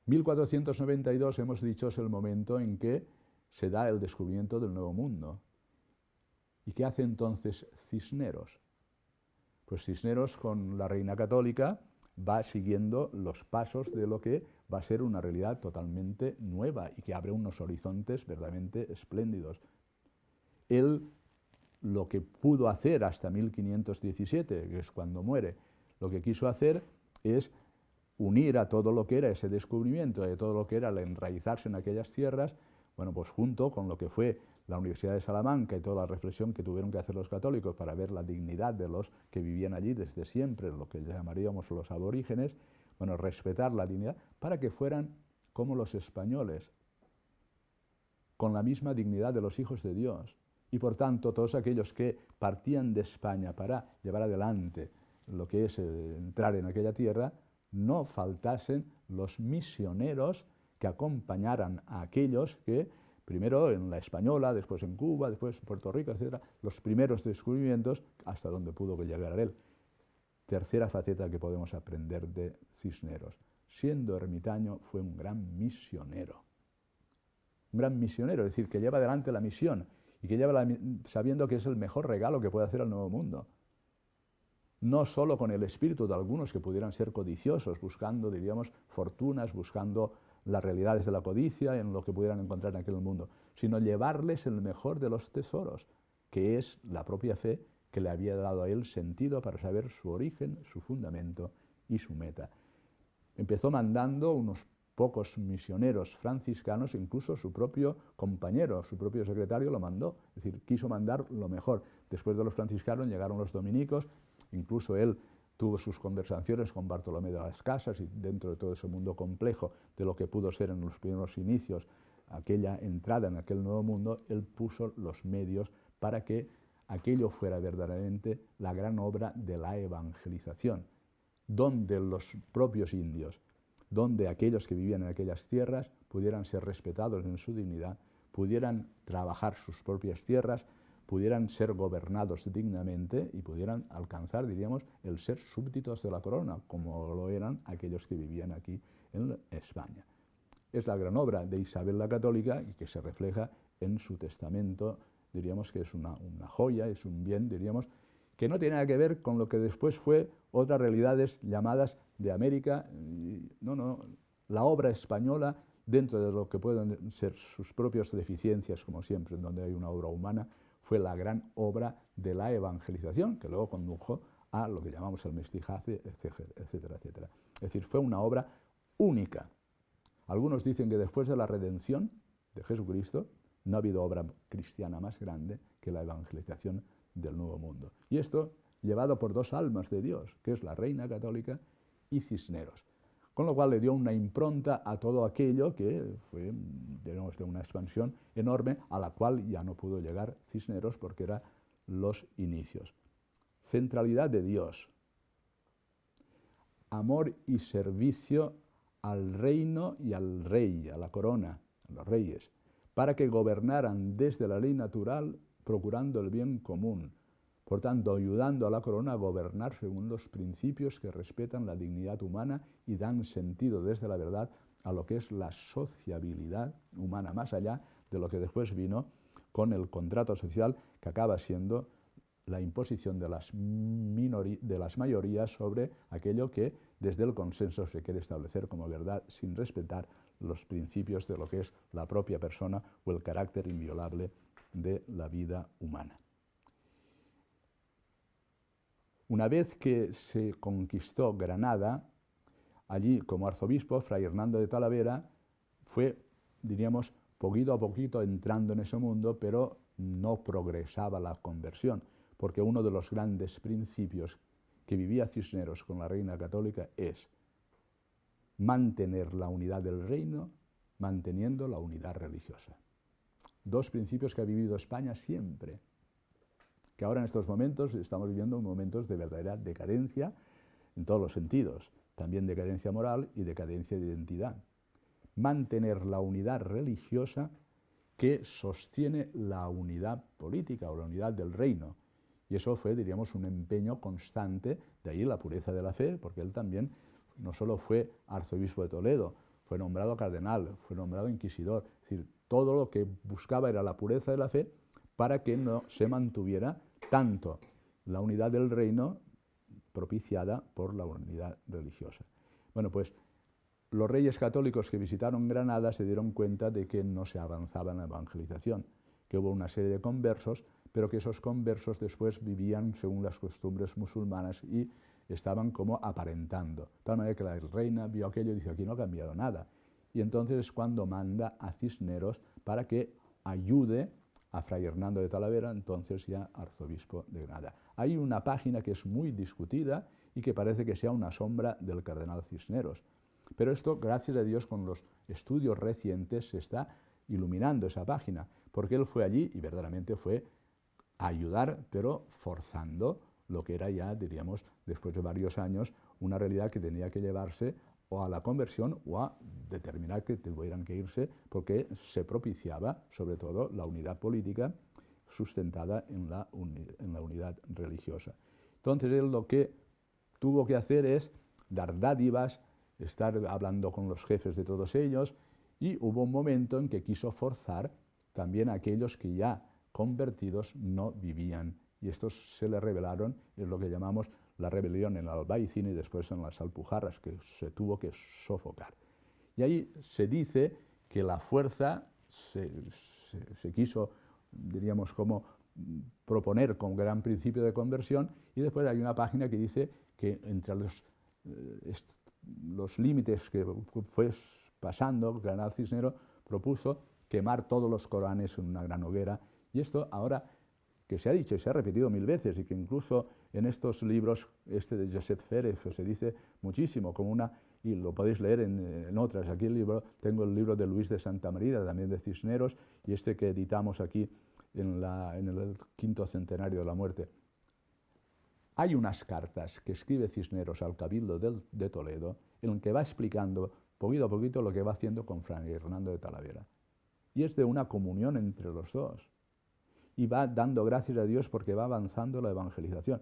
1492, hemos dicho, es el momento en que se da el descubrimiento del Nuevo Mundo. ¿Y qué hace entonces Cisneros? Pues Cisneros, con la Reina Católica, va siguiendo los pasos de lo que va a ser una realidad totalmente nueva y que abre unos horizontes verdaderamente espléndidos. Él, lo que pudo hacer hasta 1517, que es cuando muere, lo que quiso hacer es unir a todo lo que era ese descubrimiento, de todo lo que era el enraizarse en aquellas tierras, bueno, pues junto con lo que fue la Universidad de Salamanca y toda la reflexión que tuvieron que hacer los católicos para ver la dignidad de los que vivían allí desde siempre, lo que llamaríamos los aborígenes, bueno, respetar la dignidad para que fueran como los españoles, con la misma dignidad de los hijos de Dios. Y por tanto, todos aquellos que partían de España para llevar adelante lo que es entrar en aquella tierra, no faltasen los misioneros que acompañaran a aquellos que, primero en la Española, después en Cuba, después en Puerto Rico, etc., los primeros descubrimientos hasta donde pudo llegar él. Tercera faceta que podemos aprender de Cisneros. Siendo ermitaño, fue un gran misionero. Un gran misionero, es decir, que lleva adelante la misión y que lleva sabiendo que es el mejor regalo que puede hacer al Nuevo Mundo. No solo con el espíritu de algunos que pudieran ser codiciosos, buscando, diríamos, fortunas, buscando las realidades de la codicia en lo que pudieran encontrar en aquel mundo, sino llevarles el mejor de los tesoros, que es la propia fe que le había dado a él sentido para saber su origen, su fundamento y su meta. Empezó mandando unos pocos misioneros franciscanos, incluso su propio compañero, su propio secretario lo mandó, es decir, quiso mandar lo mejor. Después de los franciscanos llegaron los dominicos, incluso él tuvo sus conversaciones con Bartolomé de las Casas y dentro de todo ese mundo complejo de lo que pudo ser en los primeros inicios aquella entrada en aquel nuevo mundo, él puso los medios para que aquello fuera verdaderamente la gran obra de la evangelización, donde los propios indios, donde aquellos que vivían en aquellas tierras pudieran ser respetados en su dignidad, pudieran trabajar sus propias tierras, pudieran ser gobernados dignamente y pudieran alcanzar, diríamos, el ser súbditos de la corona, como lo eran aquellos que vivían aquí en España. Es la gran obra de Isabel la Católica y que se refleja en su testamento, diríamos que es una joya, es un bien, diríamos, que no tiene nada que ver con lo que después fue otras realidades llamadas de América. No, la obra española, dentro de lo que pueden ser sus propias deficiencias, como siempre, en donde hay una obra humana, fue la gran obra de la evangelización, que luego condujo a lo que llamamos el mestizaje, etcétera, etcétera. Es decir, fue una obra única. Algunos dicen que después de la redención de Jesucristo no ha habido obra cristiana más grande que la evangelización del Nuevo Mundo. Y esto llevado por dos almas de Dios, que es la Reina Católica y Cisneros. Con lo cual le dio una impronta a todo aquello que fue, digamos, de una expansión enorme, a la cual ya no pudo llegar Cisneros porque eran los inicios. Centralidad de Dios, amor y servicio al reino y al rey, a la corona, a los reyes, para que gobernaran desde la ley natural, procurando el bien común, por tanto, ayudando a la corona a gobernar según los principios que respetan la dignidad humana y dan sentido desde la verdad a lo que es la sociabilidad humana, más allá de lo que después vino con el contrato social, que acaba siendo la imposición de las mayorías sobre aquello que desde el consenso se quiere establecer como verdad, sin respetar los principios de lo que es la propia persona o el carácter inviolable de la vida humana. Una vez que se conquistó Granada, allí como arzobispo, Fray Hernando de Talavera fue, diríamos, poquito a poquito entrando en ese mundo, pero no progresaba la conversión, porque uno de los grandes principios que vivía Cisneros con la Reina Católica es mantener la unidad del reino, manteniendo la unidad religiosa. Dos principios que ha vivido España siempre, que ahora en estos momentos estamos viviendo momentos de verdadera decadencia en todos los sentidos, también decadencia moral y decadencia de identidad. Mantener la unidad religiosa que sostiene la unidad política o la unidad del reino. Y eso fue, diríamos, un empeño constante, de ahí la pureza de la fe, porque él también no solo fue arzobispo de Toledo, fue nombrado cardenal, fue nombrado inquisidor, es decir, todo lo que buscaba era la pureza de la fe para que no se mantuviera tanto la unidad del reino propiciada por la unidad religiosa. Bueno, pues los reyes católicos que visitaron Granada se dieron cuenta de que no se avanzaba en la evangelización, que hubo una serie de conversos, pero que esos conversos después vivían según las costumbres musulmanas y estaban como aparentando. De tal manera que la reina vio aquello y dice, aquí no ha cambiado nada. Y entonces es cuando manda a Cisneros para que ayude a Fray Hernando de Talavera, entonces ya arzobispo de Granada. Hay una página que es muy discutida y que parece que sea una sombra del cardenal Cisneros. Pero esto, gracias a Dios, con los estudios recientes se está iluminando esa página, porque él fue allí y verdaderamente fue a ayudar, pero forzando lo que era ya, diríamos, después de varios años, una realidad que tenía que llevarse o a la conversión o a determinar que tuvieran que irse, porque se propiciaba, sobre todo, la unidad política sustentada en la unidad religiosa. Entonces, él lo que tuvo que hacer es dar dádivas, estar hablando con los jefes de todos ellos, y hubo un momento en que quiso forzar también a aquellos que ya convertidos no vivían, y estos se le rebelaron, es lo que llamamos la rebelión en el Albaicín y después en las Alpujarras, que se tuvo que sofocar. Y ahí se dice que la fuerza se quiso, diríamos, como proponer como gran principio de conversión, y después hay una página que dice que entre los límites que fue pasando, Granada Cisneros propuso quemar todos los Coranes en una gran hoguera, y esto ahora que se ha dicho y se ha repetido 1000 veces, y que incluso en estos libros, de Joseph Férez, se dice muchísimo como una y lo podéis leer en otras. Aquí tengo el libro de Luis de Santa María, también de Cisneros, y este que editamos aquí en el 5º centenario de la muerte. Hay unas cartas que escribe Cisneros al Cabildo de Toledo en que va explicando poquito a poquito lo que va haciendo con Fray Hernando de Talavera. Y es de una comunión entre los dos. Y va dando gracias a Dios porque va avanzando la evangelización.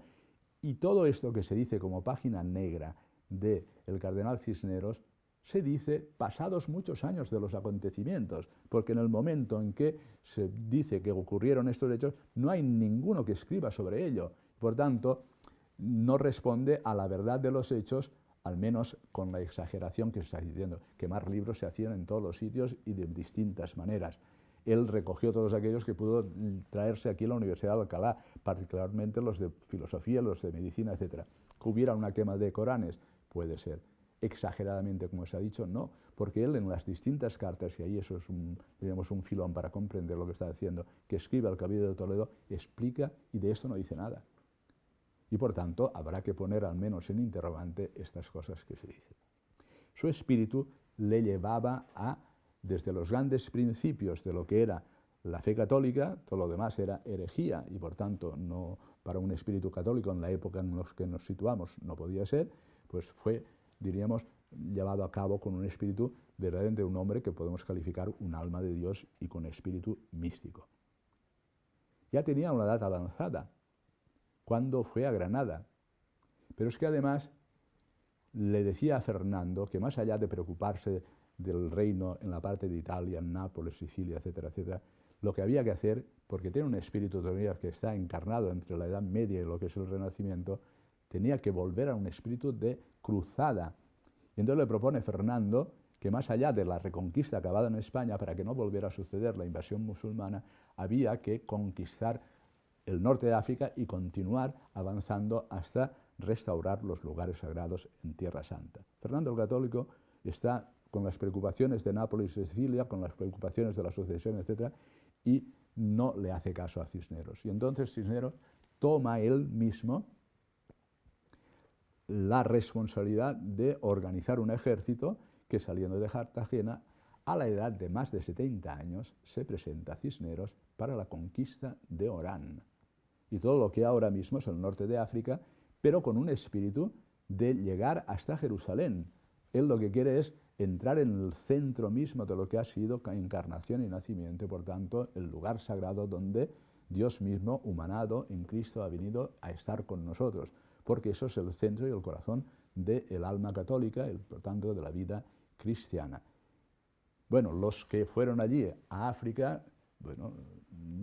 Y todo esto que se dice como página negra del cardenal Cisneros, se dice pasados muchos años de los acontecimientos, porque en el momento en que se dice que ocurrieron estos hechos, no hay ninguno que escriba sobre ello. Por tanto, no responde a la verdad de los hechos, al menos con la exageración que se está diciendo. Quemar libros se hacían en todos los sitios y de distintas maneras. Él recogió todos aquellos que pudo traerse aquí a la Universidad de Alcalá, particularmente los de filosofía, los de medicina, etc. Que hubiera una quema de Coranes, puede ser. Exageradamente, como se ha dicho, no, porque él en las distintas cartas, y ahí eso es diríamos, un filón para comprender lo que está diciendo, que escribe al Cabildo de Toledo, explica y de esto no dice nada. Y por tanto, habrá que poner al menos en interrogante estas cosas que se dicen. Su espíritu le llevaba a, desde los grandes principios de lo que era la fe católica, todo lo demás era herejía y por tanto no, para un espíritu católico en la época en la que nos situamos no podía ser, pues fue, diríamos, llevado a cabo con un espíritu verdaderamente de un hombre que podemos calificar un alma de Dios y con espíritu místico. Ya tenía una edad avanzada cuando fue a Granada, pero es que además le decía a Fernando que más allá de preocuparse del reino en la parte de Italia, en Nápoles, Sicilia, etcétera, etcétera, lo que había que hacer, porque tiene un espíritu todavía que está encarnado entre la Edad Media y lo que es el Renacimiento, tenía que volver a un espíritu de cruzada. Y entonces le propone Fernando que más allá de la reconquista acabada en España, para que no volviera a suceder la invasión musulmana, había que conquistar el norte de África y continuar avanzando hasta restaurar los lugares sagrados en Tierra Santa. Fernando el Católico está con las preocupaciones de Nápoles y Sicilia, con las preocupaciones de la sucesión, etc., y no le hace caso a Cisneros. Y entonces Cisneros toma él mismo la responsabilidad de organizar un ejército que, saliendo de Cartagena, a la edad de más de 70 años, se presenta a Cisneros para la conquista de Orán y todo lo que ahora mismo es el norte de África, pero con un espíritu de llegar hasta Jerusalén. Él lo que quiere es entrar en el centro mismo de lo que ha sido encarnación y nacimiento, y por tanto el lugar sagrado donde Dios mismo, humanado en Cristo, ha venido a estar con nosotros, porque eso es el centro y el corazón del alma católica y por tanto de la vida cristiana. Bueno, los que fueron allí a África, bueno,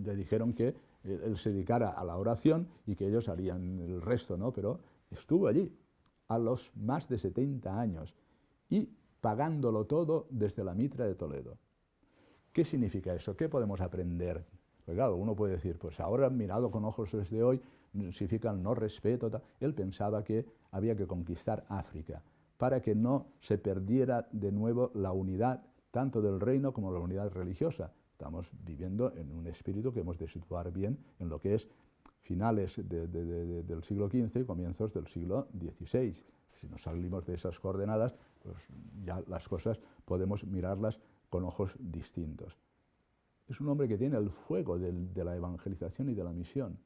le dijeron que él se dedicara a la oración y que ellos harían el resto, ¿no? Pero estuvo allí a los más de 70 años y pagándolo todo desde la Mitra de Toledo. ¿Qué significa eso? ¿Qué podemos aprender? Pues claro, uno puede decir, pues ahora mirado con ojos desde hoy, significa el no respeto. Tal. Él pensaba que había que conquistar África para que no se perdiera de nuevo la unidad tanto del reino como la unidad religiosa. Estamos viviendo en un espíritu que hemos de situar bien en lo que es finales del siglo XV y comienzos del siglo XVI. Si nos salimos de esas coordenadas, pues ya las cosas podemos mirarlas con ojos distintos. Es un hombre que tiene el fuego de la evangelización y de la misión.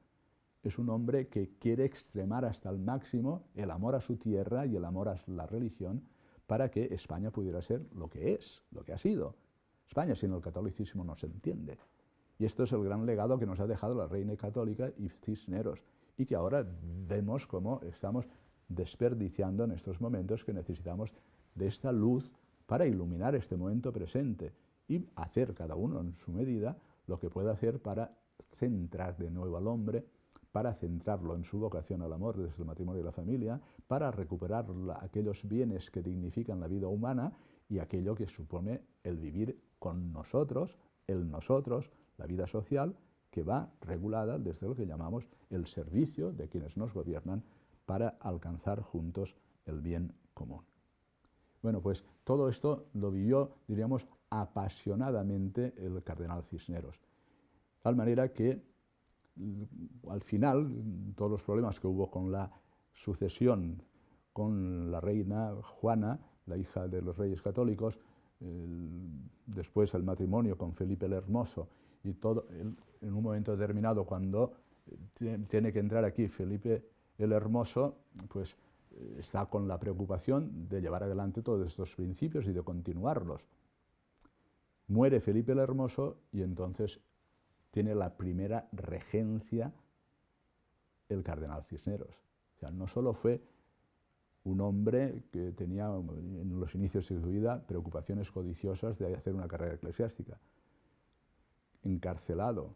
Es un hombre que quiere extremar hasta el máximo el amor a su tierra y el amor a la religión para que España pudiera ser lo que es, lo que ha sido. España sin el catolicismo no se entiende. Y esto es el gran legado que nos ha dejado la Reina Católica y Cisneros, y que ahora vemos cómo estamos desperdiciando en estos momentos que necesitamos de esta luz para iluminar este momento presente y hacer cada uno en su medida lo que pueda hacer para centrar de nuevo al hombre, para centrarlo en su vocación al amor desde el matrimonio y la familia, para recuperar aquellos bienes que dignifican la vida humana y aquello que supone el vivir con nosotros, el nosotros, la vida social, que va regulada desde lo que llamamos el servicio de quienes nos gobiernan para alcanzar juntos el bien común. Bueno, pues todo esto lo vivió, diríamos, apasionadamente el cardenal Cisneros. De tal manera que al final, todos los problemas que hubo con la sucesión con la reina Juana, la hija de los reyes católicos, después el matrimonio con Felipe el Hermoso, y todo, en un momento determinado, cuando tiene que entrar aquí Felipe el Hermoso, pues está con la preocupación de llevar adelante todos estos principios y de continuarlos. Muere Felipe el Hermoso y entonces tiene la primera regencia el cardenal Cisneros. O sea, no solo fue un hombre que tenía en los inicios de su vida preocupaciones codiciosas de hacer una carrera eclesiástica, encarcelado,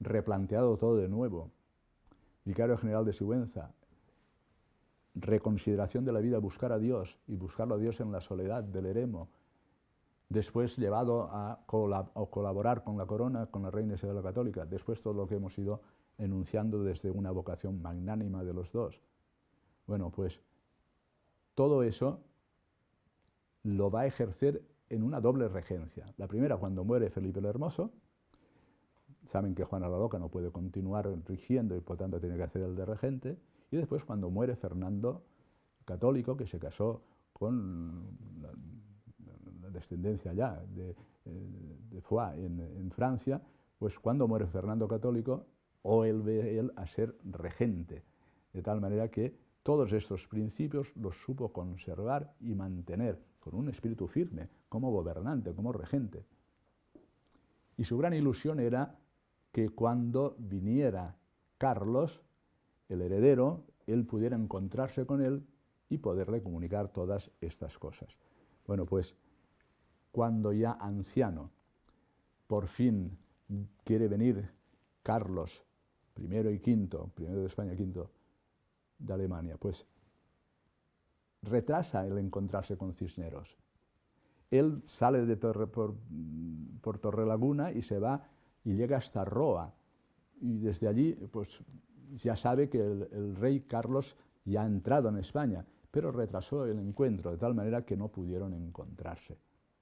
replanteado todo de nuevo, vicario general de Sigüenza, reconsideración de la vida, buscar a Dios y buscarlo a Dios en la soledad del eremo, después llevado a colaborar con la corona, con la reina Isabel la Católica, después todo lo que hemos ido enunciando desde una vocación magnánima de los dos. Bueno, pues todo eso lo va a ejercer en una doble regencia. La primera, cuando muere Felipe el Hermoso. Saben que Juana la Loca no puede continuar rigiendo y por tanto tiene que hacer el de regente. Y después cuando muere Fernando Católico, que se casó con la descendencia ya de Foix en Francia, pues cuando muere Fernando Católico, o él ve él a ser regente. De tal manera que todos estos principios los supo conservar y mantener con un espíritu firme, como gobernante, como regente. Y su gran ilusión era que cuando viniera Carlos, el heredero, él pudiera encontrarse con él y poderle comunicar todas estas cosas. Bueno, pues cuando ya anciano, por fin quiere venir Carlos I y V, primero de España, V de Alemania, pues retrasa el encontrarse con Cisneros. Él sale de por Torrelaguna y se va y llega hasta Roa. Y desde allí pues ya sabe que el rey Carlos ya ha entrado en España, pero retrasó el encuentro de tal manera que no pudieron encontrarse.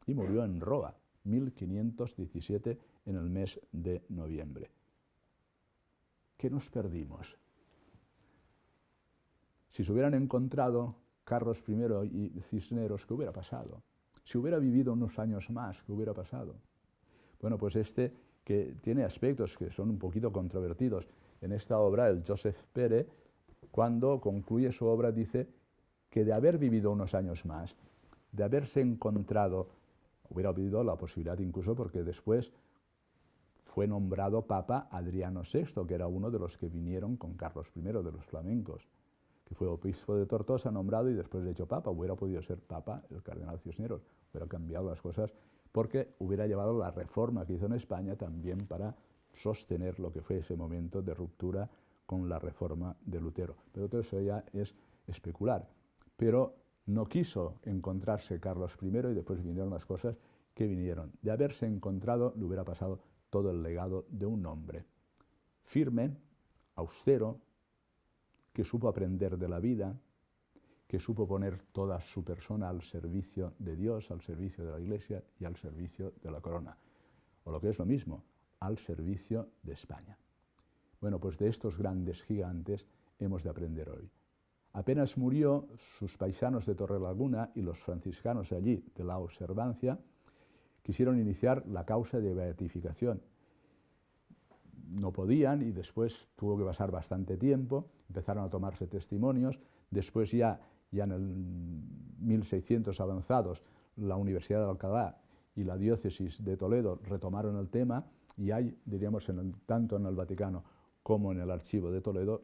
Y murió en Roa, 1517, en el mes de noviembre. ¿Qué nos perdimos? Si se hubieran encontrado Carlos I y Cisneros, ¿qué hubiera pasado? Si hubiera vivido unos años más, ¿qué hubiera pasado? Bueno, pues que tiene aspectos que son un poquito controvertidos. En esta obra, el Joseph Pere, cuando concluye su obra, dice que de haber vivido unos años más, de haberse encontrado, hubiera habido la posibilidad incluso porque después fue nombrado Papa Adriano VI, que era uno de los que vinieron con Carlos I, de los flamencos, que fue obispo de Tortosa nombrado y después de hecho Papa. Hubiera podido ser Papa el cardenal Cisneros, hubiera cambiado las cosas porque hubiera llevado la reforma que hizo en España también para sostener lo que fue ese momento de ruptura con la reforma de Lutero. Pero todo eso ya es especular. Pero no quiso encontrarse Carlos I y después vinieron las cosas que vinieron. De haberse encontrado le hubiera pasado todo el legado de un hombre firme, austero, que supo aprender de la vida, que supo poner toda su persona al servicio de Dios, al servicio de la Iglesia y al servicio de la corona. O lo que es lo mismo, al servicio de España. Bueno, pues de estos grandes gigantes hemos de aprender hoy. Apenas murió, sus paisanos de Torrelaguna y los franciscanos de allí, de la Observancia, quisieron iniciar la causa de beatificación. No podían y después tuvo que pasar bastante tiempo, empezaron a tomarse testimonios, después ya en el 1600 avanzados, la Universidad de Alcalá y la diócesis de Toledo retomaron el tema y hay, diríamos, tanto en el Vaticano como en el Archivo de Toledo,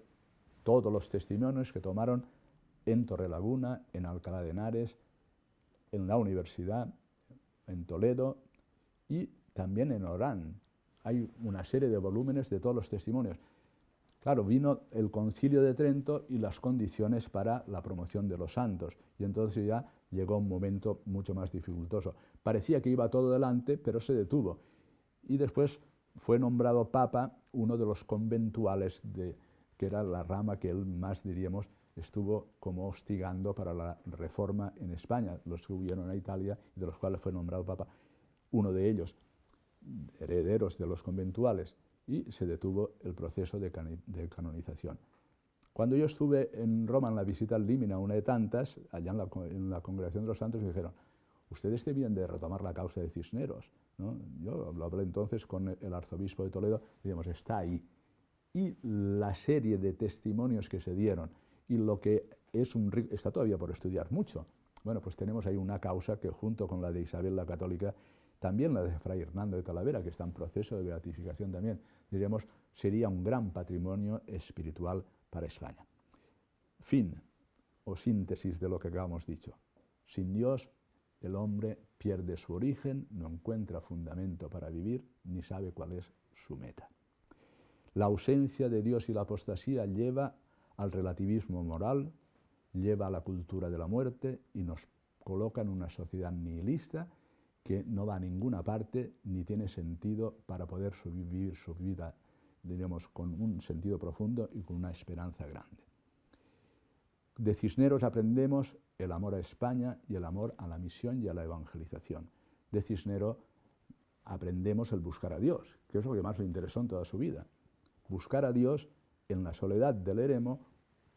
todos los testimonios que tomaron en Torrelaguna, en Alcalá de Henares, en la Universidad, en Toledo y también en Orán. Hay una serie de volúmenes de todos los testimonios. Claro, vino el Concilio de Trento y las condiciones para la promoción de los santos, y entonces ya llegó un momento mucho más dificultoso. Parecía que iba todo delante, pero se detuvo. Y después fue nombrado Papa uno de los conventuales, que era la rama que él más, diríamos, estuvo como hostigando para la reforma en España, los que huyeron a Italia y de los cuales fue nombrado Papa, uno de ellos, herederos de los conventuales, y se detuvo el proceso de canonización. Cuando yo estuve en Roma en la visita al Límina, una de tantas, allá en la Congregación de los Santos, me dijeron, ustedes debían de retomar la causa de Cisneros, ¿no? Yo lo hablé entonces con el arzobispo de Toledo, digamos, está ahí. Y la serie de testimonios que se dieron, y lo que es está todavía por estudiar mucho. Bueno, pues tenemos ahí una causa que junto con la de Isabel la Católica, también la de Fray Hernando de Talavera, que está en proceso de beatificación también, diríamos, sería un gran patrimonio espiritual para España. Fin o síntesis de lo que acabamos dicho. Sin Dios, el hombre pierde su origen, no encuentra fundamento para vivir, ni sabe cuál es su meta. La ausencia de Dios y la apostasía lleva al relativismo moral, lleva a la cultura de la muerte y nos coloca en una sociedad nihilista que no va a ninguna parte ni tiene sentido para poder vivir su vida, diríamos, con un sentido profundo y con una esperanza grande. De Cisneros aprendemos el amor a España y el amor a la misión y a la evangelización. De Cisneros aprendemos el buscar a Dios, que es lo que más le interesó en toda su vida. Buscar a Dios en la soledad del eremo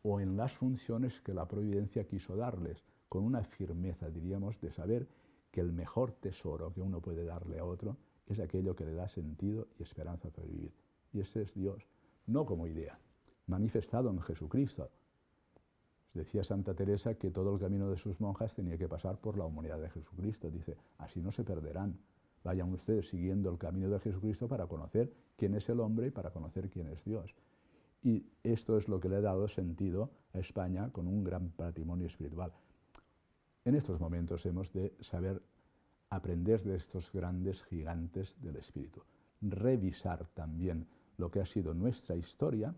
o en las funciones que la providencia quiso darles, con una firmeza, diríamos, de saber que el mejor tesoro que uno puede darle a otro es aquello que le da sentido y esperanza para vivir. Y ese es Dios, no como idea, manifestado en Jesucristo. Decía Santa Teresa que todo el camino de sus monjas tenía que pasar por la humanidad de Jesucristo. Dice, así no se perderán. Vayan ustedes siguiendo el camino de Jesucristo para conocer quién es el hombre y para conocer quién es Dios. Y esto es lo que le ha dado sentido a España con un gran patrimonio espiritual. En estos momentos hemos de saber aprender de estos grandes gigantes del espíritu. Revisar también lo que ha sido nuestra historia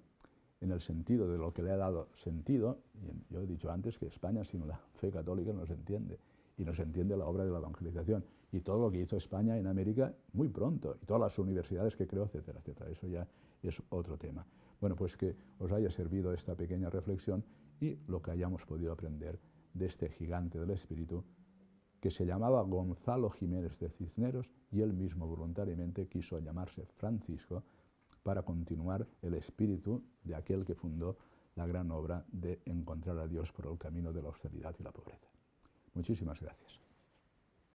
en el sentido de lo que le ha dado sentido. Y yo he dicho antes que España sin la fe católica no se entiende, y no se entiende la obra de la evangelización. Y todo lo que hizo España en América muy pronto, y todas las universidades que creó, etcétera, etcétera. Eso ya es otro tema. Bueno, pues que os haya servido esta pequeña reflexión y lo que hayamos podido aprender de este gigante del espíritu, que se llamaba Gonzalo Jiménez de Cisneros, y él mismo voluntariamente quiso llamarse Francisco para continuar el espíritu de aquel que fundó la gran obra de encontrar a Dios por el camino de la austeridad y la pobreza. Muchísimas gracias.